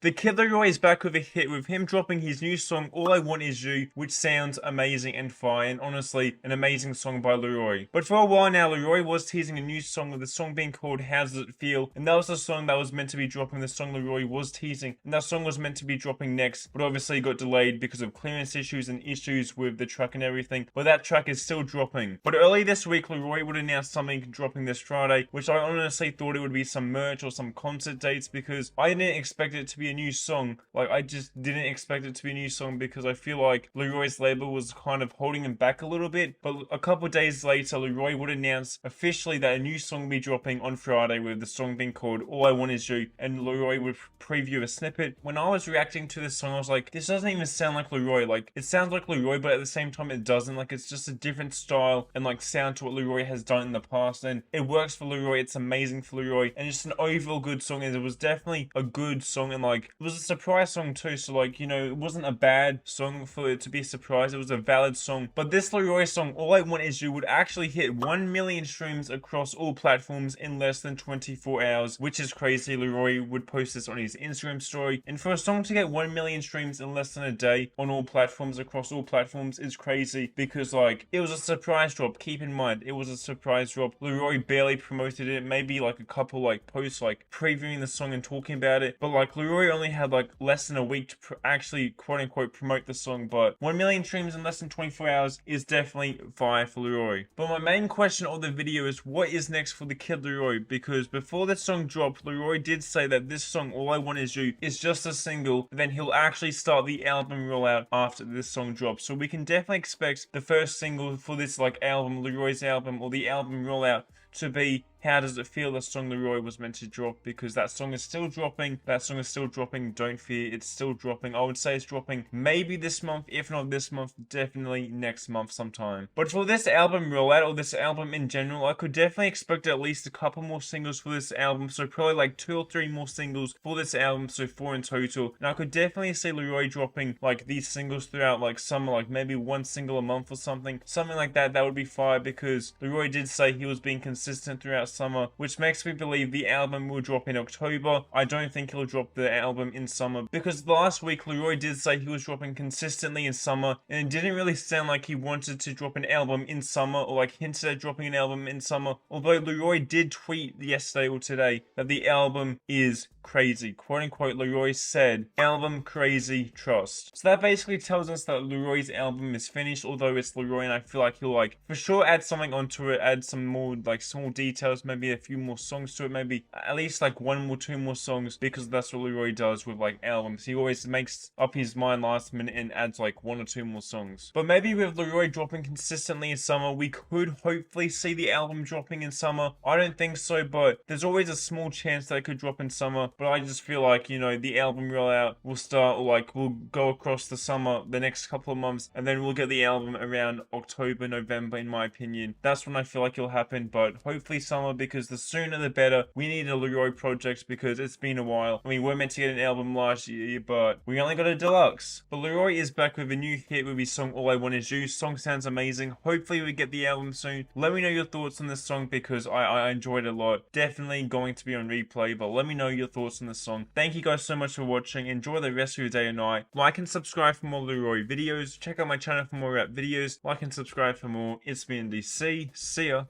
The Kid Laroi is back with a hit with him dropping his new song All I Want Is You, which sounds amazing and fire, and honestly an amazing song by Laroi. But for a while now, Laroi was teasing a new song, with the song being called How Does It Feel, and that was the song that was meant to be dropping, the song Laroi was teasing, and that song was meant to be dropping next, but obviously got delayed because of clearance issues and issues with the track and everything, but that track is still dropping. But early this week, Laroi would announce something dropping this Friday, which I honestly thought it would be some merch or some concert dates, because I didn't expect it to be a new song. Like, I just didn't expect it to be a new song because I feel like Laroi's label was kind of holding him back a little bit. But a couple days later, Laroi would announce officially that a new song will be dropping on Friday, with the song being called All I Want Is You, and Laroi would preview a snippet. When I was reacting to this song, I was like, this doesn't even sound like Laroi. Like, it sounds like Laroi, but at the same time it doesn't. Like, it's just a different style and like sound to what Laroi has done in the past, and it works for Laroi. It's amazing for Laroi, and just an overall good song. And it was definitely a good song, and like, it was a surprise song too, so like, you know, it wasn't a bad song for it to be a surprise. It was a valid song. But this Laroi song, All I Want Is You, would actually hit 1 million streams across all platforms in less than 24 hours, which is crazy. Laroi would post this on his Instagram story, and for a song to get 1 million streams in less than a day on all platforms, across all platforms, is crazy, because like, it was a surprise drop. Keep in mind, it was a surprise drop. Laroi barely promoted it, maybe like a couple like posts like previewing the song and talking about it, but like Laroi only had like less than a week to actually quote unquote promote the song. But 1 million streams in less than 24 hours is definitely fire for Laroi. But my main question of the video is, what is next for the Kid Laroi? Because before this song dropped, Laroi did say that this song All I Want Is You is just a single, then he'll actually start the album rollout after this song drops. So we can definitely expect the first single for this like album, Laroi's album, or the album rollout, to be How Does It Feel, the song Laroi was meant to drop, because that song is still dropping. That song is still dropping. Don't fear, it's still dropping. I would say it's dropping maybe this month. If not this month, definitely next month sometime. But for this album rollout, or this album in general, I could definitely expect at least a couple more singles for this album. So probably like 2 or 3 more singles for this album, so 4 in total. And I could definitely see Laroi dropping like these singles throughout like summer, like maybe 1 single a month or something like that. That would be fire, because Laroi did say he was being consistent throughout summer, which makes me believe the album will drop in October. I don't think he'll drop the album in summer, because last week Laroi did say he was dropping consistently in summer, and it didn't really sound like he wanted to drop an album in summer, or like hinted at dropping an album in summer. Although Laroi did tweet yesterday or today that the album is crazy. Quote unquote, Laroi said, album crazy, trust. So that basically tells us that Laroi's album is finished, although it's Laroi, and I feel like he'll like for sure add something onto it, add some more like small details, maybe a few more songs to it, maybe at least like 1 or 2 more songs, because that's what Laroi does with like albums. He always makes up his mind last minute and adds like 1 or 2 more songs. But maybe with Laroi dropping consistently in summer, we could hopefully see the album dropping in summer. I don't think so, but there's always a small chance that it could drop in summer. But I just feel like, you know, the album rollout will start, or like will go across the summer, the next couple of months, and then we'll get the album around October, November, in my opinion. That's when I feel like it'll happen, but hopefully summer, because the sooner the better. We need a Laroi project, because it's been a while. I mean, we're meant to get an album last year, but we only got a deluxe. But Laroi is back with a new hit with his song All I Want Is You. Song sounds amazing. Hopefully we get the album soon. Let me know your thoughts on this song, because I enjoyed it a lot. Definitely going to be on replay, but let me know your thoughts on this song. Thank you guys so much for watching. Enjoy the rest of your day or night. Like and subscribe for more Laroi videos. Check out my channel for more rap videos. Like and subscribe for more. It's been DC. See ya.